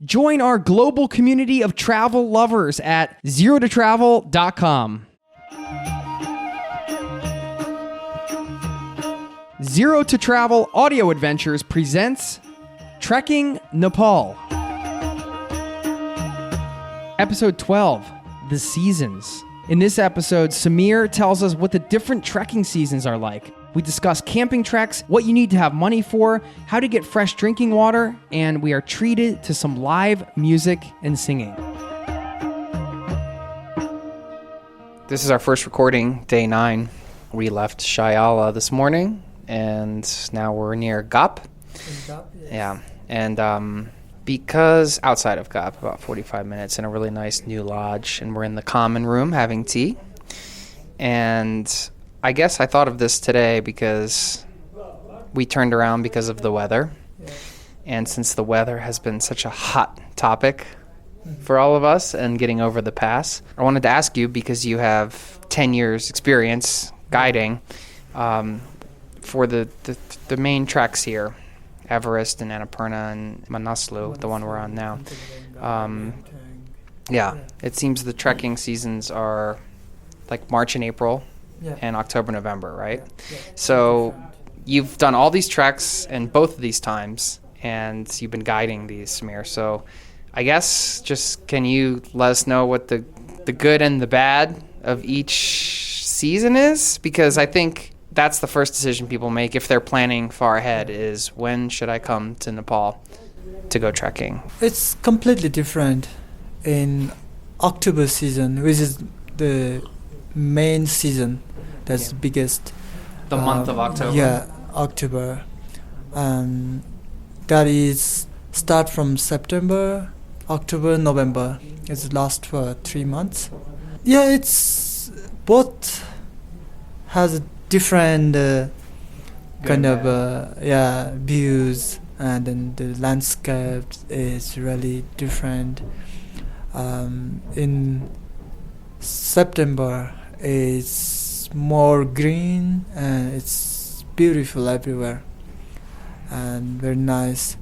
Join our global community of travel lovers at zerototravel.com. Zero to Travel Audio Adventures presents Trekking Nepal. Episode 12, The Seasons. In this episode, Samir tells us what the different trekking seasons are like. We discuss camping treks, what you need to have money for, how to get fresh drinking water, and we are treated to some live music and singing. This is our first recording, day 9. We left Shayala this morning, and now we're near Gap. Gap, yes. Yeah, and because outside of Gap, about 45 minutes, in a really nice new lodge, and we're in the common room having tea. And I guess I thought of this today because we turned around because of the weather. Yeah. And since the weather has been such a hot topic for all of us and getting over the pass, I wanted to ask you, because you have 10 years experience guiding for the main treks here, Everest and Annapurna and Manaslu, the one we're on now. Yeah, it seems the trekking seasons are like March and April. Yeah. And October, November, right? Yeah. So you've done all these treks in both of these times, and you've been guiding these, Samir. So I guess just can you let us know what the good and the bad of each season is? Because I think that's the first decision people make if they're planning far ahead is, when should I come to Nepal to go trekking? It's completely different in October season, which is the main season. That's the biggest. The month of October? Yeah, October. That is start from September, October, November. It's last for 3 months. Yeah, it's both has a different kind of views, and then the landscape is really different. In September, it's more green and it's beautiful everywhere and very nice.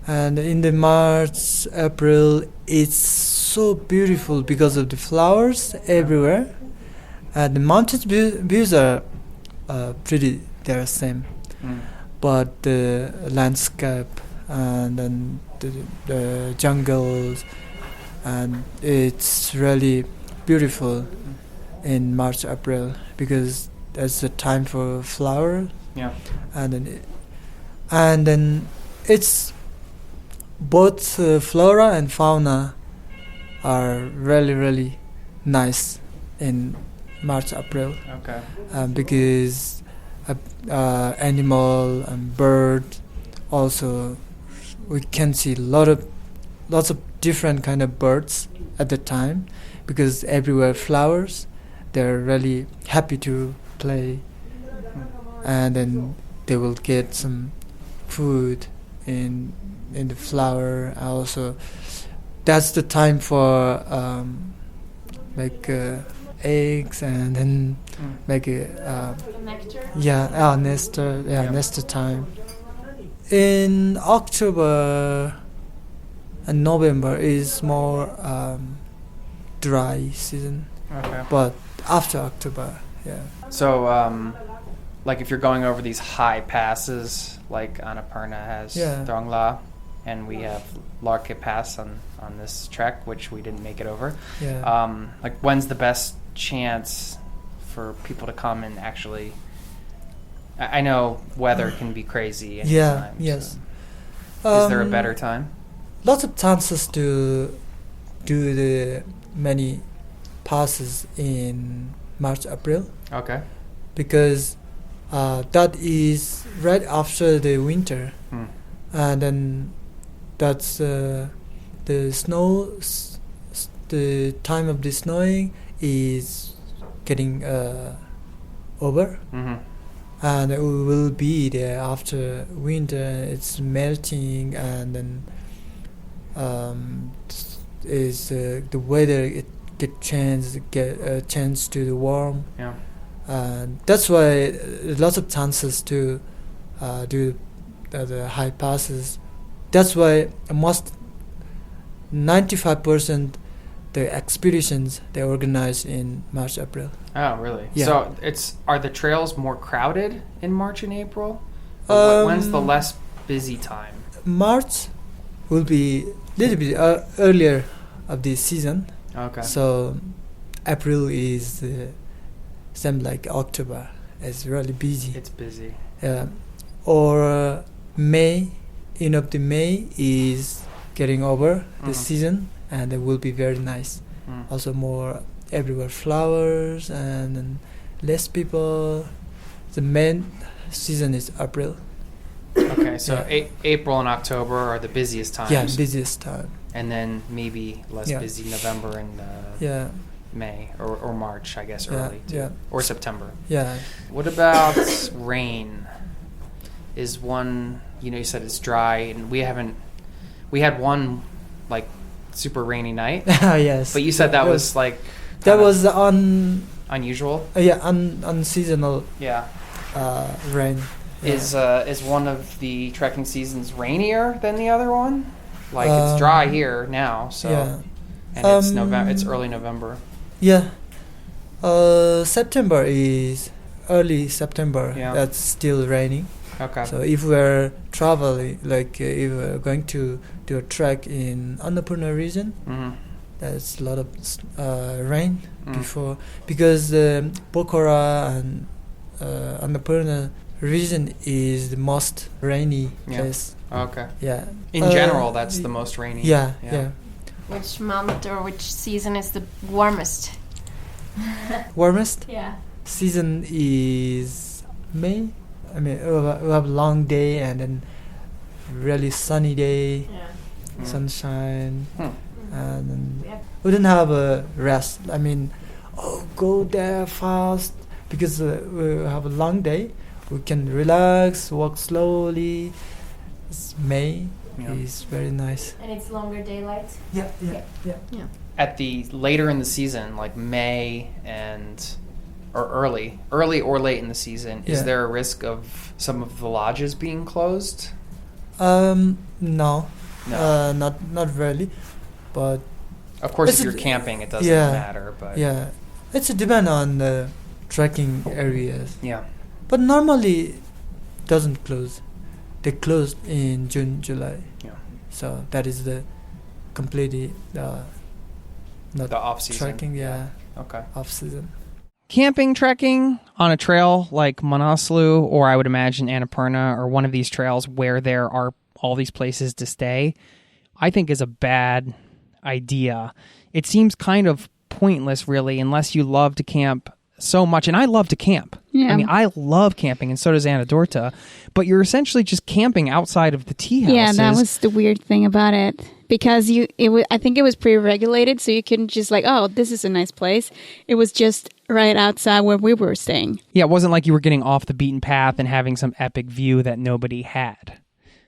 And in the March, April, it's so beautiful because of the flowers everywhere. And the mountain views are pretty, they're same. But the landscape and then the jungles, and it's really beautiful in March, April, because that's the time for flower. Yeah. And then it's both flora and fauna are really, really nice in March, April. Okay. Because animal and bird also, we can see lots of different kind of birds at the time, because everywhere flowers. They're really happy to play, and then they will get some food in the flower. Also, that's the time for eggs, and then nectar. Nectar time. In October and November is more dry season. Okay. But after October, yeah. So, like if you're going over these high passes, like Annapurna has Drongla, and we have Larke Pass on this trek, which we didn't make it over. Yeah. Like when's the best chance for people to come and actually? I know weather can be crazy. Anytime, yes. So. Is there a better time? Lots of chances to do the many passes in March, April. Okay. Because that is right after the winter. And then that's the snow, the time of the snowing is getting over. Mm-hmm. And it will be there after winter. It's melting, and then is the weather, it get a chance to the warm. Yeah. That's why lots of chances to do the high passes. That's why 95% the expeditions they organize in March, April. Oh, really? Yeah. So are the trails more crowded in March and April? Or when's the less busy time? March will be a little bit earlier of the season. Okay. So April is same like October. It's really busy. It's busy. Or May, end of the May is getting over the season, and it will be very nice. Also more everywhere flowers and less people. The main season is April. Okay, so April and October are the busiest times. Yeah, busiest time. And then maybe less busy November and May or March, I guess, early too. Yeah. Or September. Yeah. What about rain? Is one, you said it's dry, and we had one like super rainy night. Yes. But you said that was like that was unusual. Unseasonal. Yeah. Rain. Yeah. Is one of the trekking seasons rainier than the other one? Like it's dry here now, so and it's November. It's early November. Yeah. September is early September. Yeah. That's still raining. Okay. So if we're traveling, like if we're going to do a trek in Annapurna region, there's a lot of rain before, because Pokhara and Annapurna region is the most rainy place. Okay. Yeah. In general, that's the most rainy. Yeah. Which month or which season is the warmest? Warmest? Yeah. Season is May. I mean, we have long day and then really sunny day, sunshine, and then we don't have a rest. I mean, go there fast, because we have a long day. We can relax, walk slowly. May is very nice. And it's longer daylight? Yeah. At the later in the season, like May or early or late in the season, is there a risk of some of the lodges being closed? No. Not really, but of course if you're camping it doesn't matter, but it's a depend on the trekking areas. But normally doesn't close. They closed in June, July. So that is the completely not the off season. Trekking, Okay. Off season. Camping, trekking on a trail like Manaslu, or I would imagine Annapurna, or one of these trails where there are all these places to stay, I think is a bad idea. It seems kind of pointless, really, unless you love to camp so much. And I love to camp. Yeah. I mean, I love camping, and so does Anne Dorthe. But you're essentially just camping outside of the tea houses. Yeah, that was the weird thing about it. Because I think it was pre-regulated, so you couldn't just like, oh, this is a nice place. It was just right outside where we were staying. Yeah, it wasn't like you were getting off the beaten path and having some epic view that nobody had.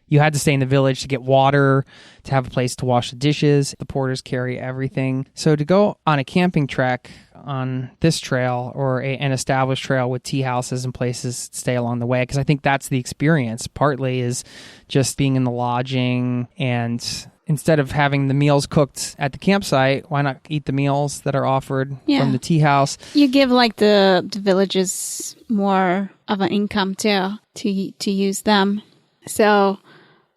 You had to stay in the village to get water, to have a place to wash the dishes. The porters carry everything. So to go on a camping trek on this trail or an established trail with tea houses and places to stay along the way, because I think that's the experience. Partly is just being in the lodging, and instead of having the meals cooked at the campsite, why not eat the meals that are offered from the tea house? You give like the villages more of an income too, to use them. So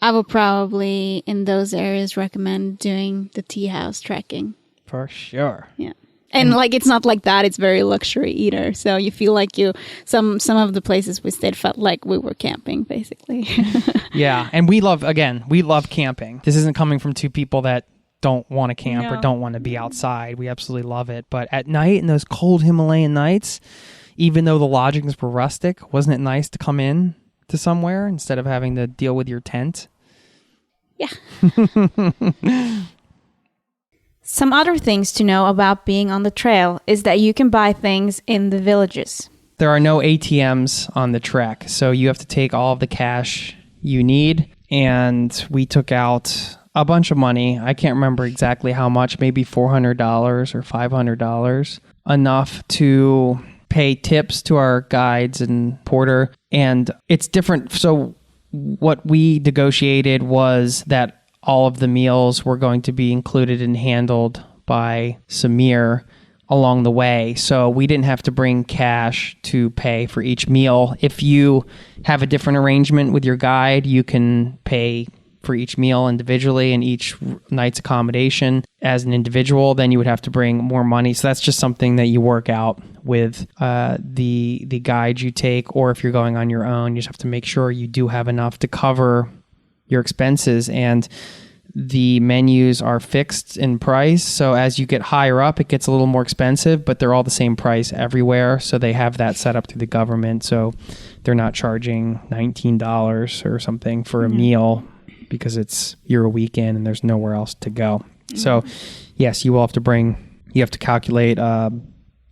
I would probably, in those areas, recommend doing the tea house trekking. For sure. Yeah. And like, it's not like that. It's very luxury either. So you feel like some of the places we stayed felt like we were camping, basically. Yeah. And we love camping. This isn't coming from two people that don't want to camp or don't want to be outside. We absolutely love it. But at night, in those cold Himalayan nights, even though the lodgings were rustic, wasn't it nice to come in to somewhere instead of having to deal with your tent? Yeah. Some other things to know about being on the trail is that you can buy things in the villages. There are no ATMs on the trek, so you have to take all of the cash you need. And we took out a bunch of money. I can't remember exactly how much, maybe $400 or $500, enough to pay tips to our guides and porter. And it's different. So what we negotiated was that all of the meals were going to be included and handled by Samir along the way. So we didn't have to bring cash to pay for each meal. If you have a different arrangement with your guide, you can pay for each meal individually and each night's accommodation as an individual. Then you would have to bring more money. So that's just something that you work out with the guide you take, or if you're going on your own, you just have to make sure you do have enough to cover your expenses. And the menus are fixed in price. So as you get higher up, it gets a little more expensive, but they're all the same price everywhere. So they have that set up through the government. So they're not charging $19 or something for a meal because you're a weekend and there's nowhere else to go. So yes, you will have to you have to calculate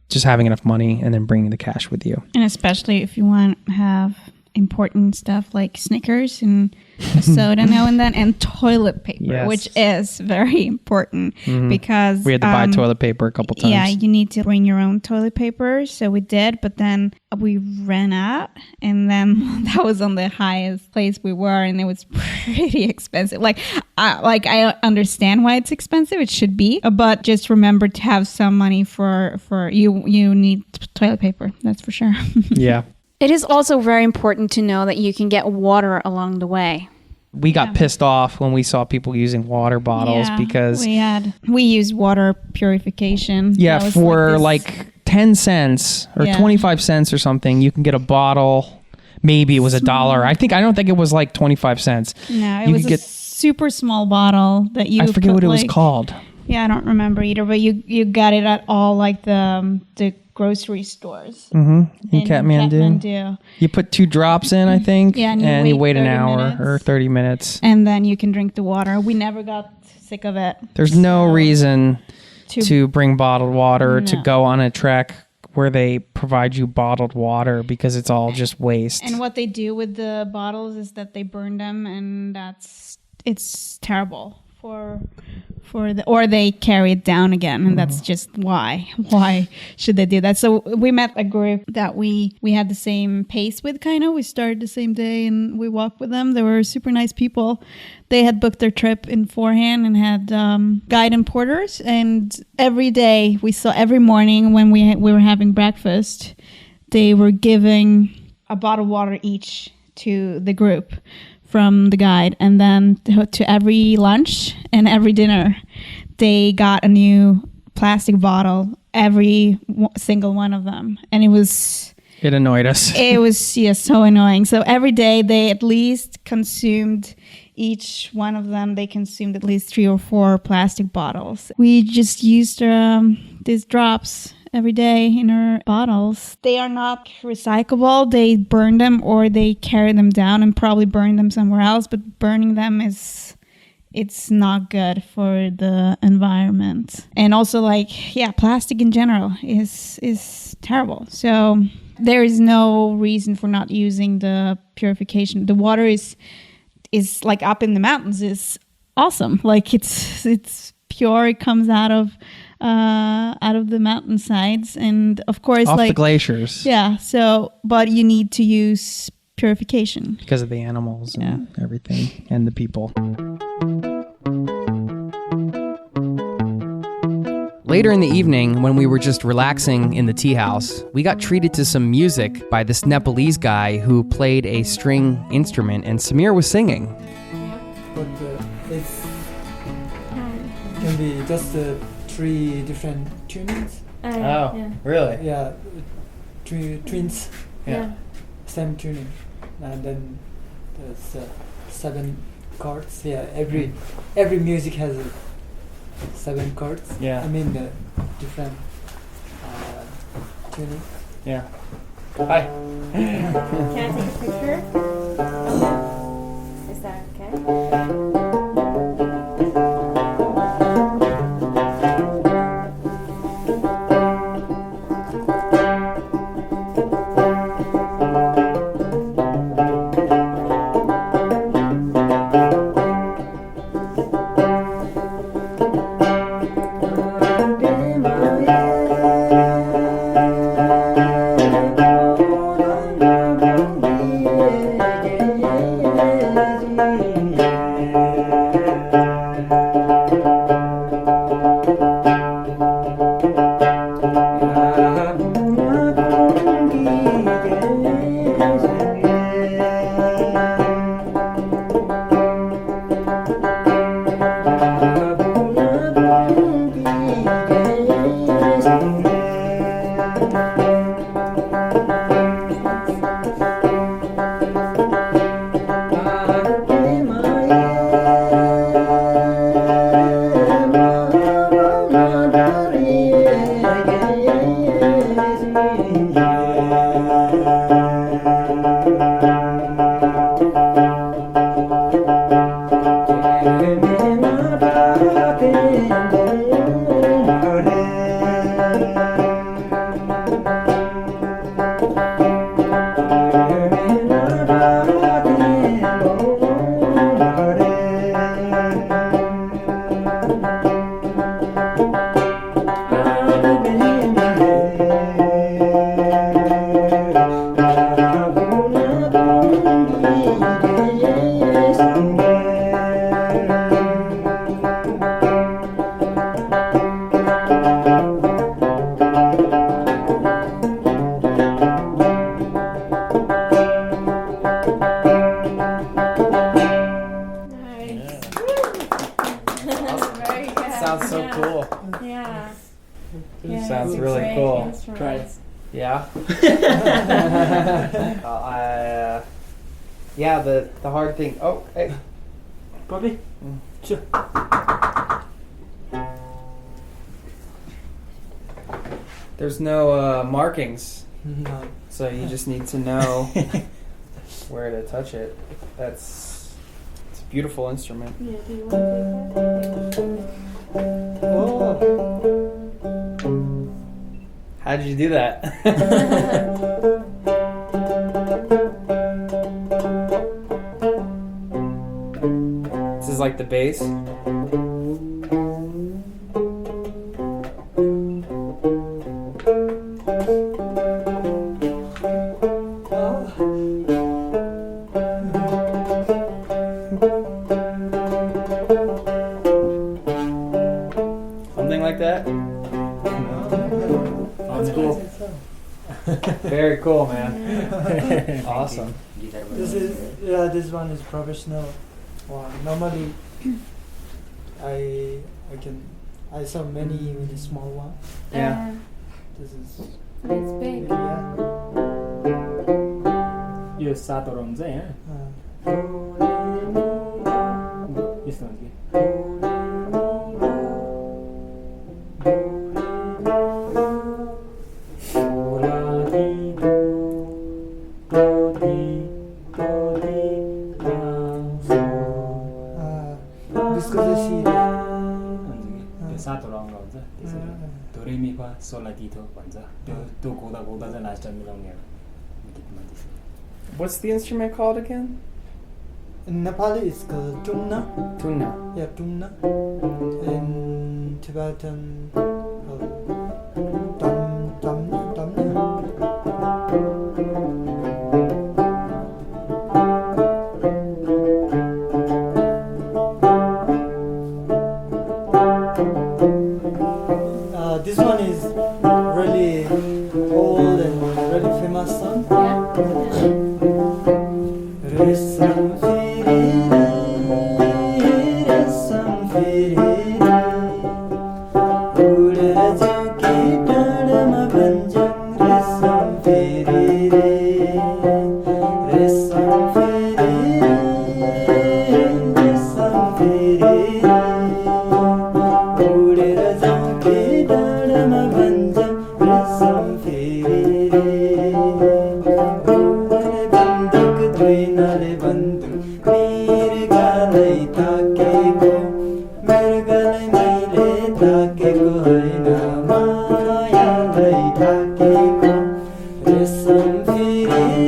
just having enough money and then bringing the cash with you. And especially if you want to have important stuff like Snickers and a soda now and then, and toilet paper, which is very important because we had to buy toilet paper a couple times. Yeah, you need to bring your own toilet paper. So we did, but then we ran out, and then that was on the highest place we were, and it was pretty expensive. I understand why it's expensive. It should be, but just remember to have some money for you. You need toilet paper. That's for sure. Yeah. It is also very important to know that you can get water along the way. We got pissed off when we saw people using water bottles because we used water purification. Yeah, for like 10 cents or 25 cents or something, you can get a bottle. Maybe it was $1. I don't think it was like 25 cents. No, it was a super small bottle that you. I forget what it was called. Yeah, I don't remember either. But you got it at all like the grocery stores. In Kathmandu. You put 2 drops in, I think, and you wait an hour or 30 minutes. And then you can drink the water. We never got sick of it. There's no reason to bring bottled water to go on a trek where they provide you bottled water because it's all just waste. And what they do with the bottles is that they burn them, and it's terrible or they carry it down again, and that's just why should they do that? So we met a group that we had the same pace with, kind of. We started the same day and we walked with them. They were super nice people. They had booked their trip in forehand and had guide and porters, and every day every morning when we were having breakfast, they were giving a bottle of water each to the group from the guide, and then to every lunch and every dinner, they got a new plastic bottle, every single one of them. And it annoyed us. It was so annoying. So every day they at least consumed, each one of them, they consumed at least 3 or 4 plastic bottles. We just used these drops every day in our bottles. They are not recyclable. They burn them or they carry them down and probably burn them somewhere else, but burning them it's not good for the environment. And also plastic in general is terrible. So there is no reason for not using the purification. The water is like up in the mountains is awesome. Like it's pure. It comes out of the mountainsides, and of course off the glaciers. Yeah. So, but you need to use purification because of the animals and everything and the people. Later in the evening, when we were just relaxing in the tea house, we got treated to some music by this Nepalese guy who played a string instrument, and Samir was singing. But it can be just 3 different tunings. Really? Yeah, twins. Yeah. Same tuning, and then there's 7 chords. Yeah, every music has 7 chords. Yeah. I mean the different tuning. Yeah. Hi. Can I take a picture? Is that okay? Sounds so cool. Yeah. Sounds really cool. Try it. Yeah. Yeah. The hard thing. Oh, hey. Probably. Sure. There's no markings, No. so you just need to know where to touch it. It's a beautiful instrument. Yeah, do you want to take that? Oh. How did you do that? This is like the bass. Something like that. That's cool. Very cool, man. Awesome. This one is professional one. Normally, I saw many with a small one. Yeah. This is It's big. yeah. यो सातवटा हुन्छ यहाँ यस्तो हुन्छ कि Disco the seed. त्यो सातवटा अङ्ग हुन्छ त्यसरी धोरेमी फा सोला तिथो भन्छ त्यो गाउँदा गाउँदा चाहिँ लास्ट टाइम मिलाउने गीतमा त्यसरी What's the instrument called again? In Nepali, it's called tumna. Tuna. Yeah, tumna. In Tibetan, this one is really old and really famous song. Resam firi resam firi ura jauki dadama banjang resam firi resam firi resam firi ura jauki dadama banjang resam firi Nale bandu mirgalai takeko mirgalai maile takeko haina mayalai takeko resam firi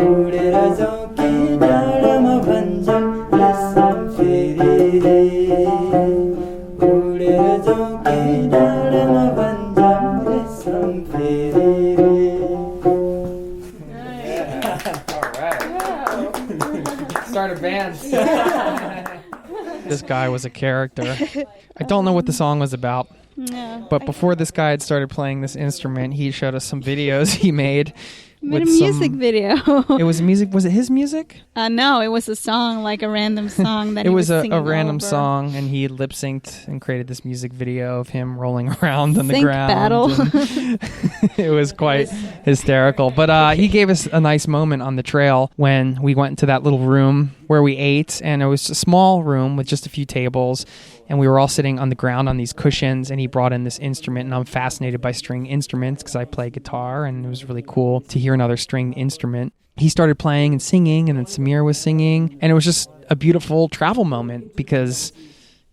udera jauki dadama banjang resam firi udera jauki dadama banjang resam Start a band. This guy was a character. I don't know what the song was about, No. but before this guy had started playing this instrument, he showed us some videos he made. Made a with music video. It was music. Was it his music? No, it was a song, like a random song that It he was a singing random over. song, and he lip synced and created this music video of him rolling around on the Sync ground. battle. and it was quite hysterical. But he gave us a nice moment on the trail when we went into that little room where we ate, and it was a small room with just a few tables, and we were all sitting on the ground on these cushions, and he brought in this instrument, and I'm fascinated by string instruments because I play guitar, and it was really cool to hear another stringed instrument. he started playing and singing, and then Samir was singing, and it was just a beautiful travel moment because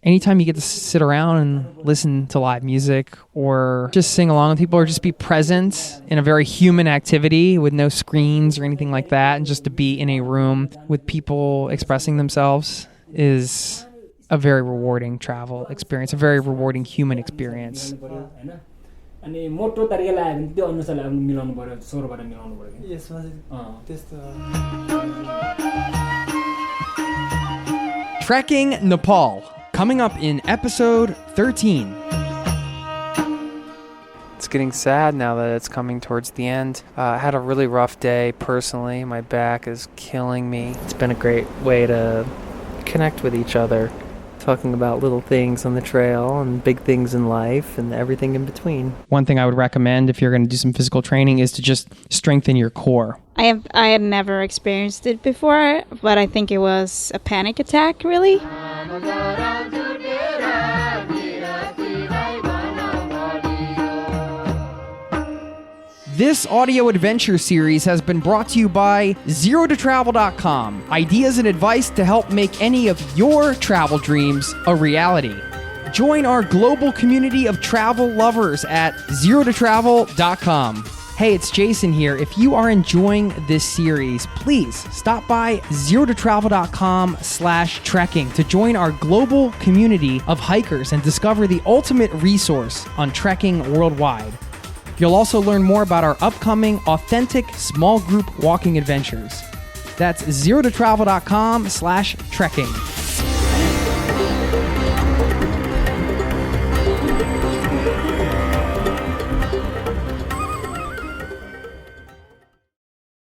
anytime you get to sit around and listen to live music or just sing along with people or just be present in a very human activity with no screens or anything like that, and just to be in a room with people expressing themselves is a very rewarding travel experience, a very rewarding human experience. अनि मोटो तरिका लाग्यो भने त्यो अनुसारले आफ्नो मिलाउनु पर्यो स्वरबाट मिलाउनु पर्यो यसमा चाहिँ त्यस्तो Trekking Nepal, coming up in episode 13. It's getting sad now that it's coming towards the end. I had a really rough day personally. My back is killing me. It's been a great way to connect with each other, talking about little things on the trail and big things in life and everything in between. One thing I would recommend if you're going to do some physical training is to just strengthen your core. I had never experienced it before, but I think it was a panic attack, really. This audio adventure series has been brought to you by ZeroToTravel.com. Ideas and advice to help make any of your travel dreams a reality. Join our global community of travel lovers at ZeroToTravel.com. Hey, it's Jason here. If you are enjoying this series, please stop by ZeroToTravel.com/trekking to join our global community of hikers and discover the ultimate resource on trekking worldwide. You'll also learn more about our upcoming authentic small group walking adventures. That's ZeroToTravel.com/trekking.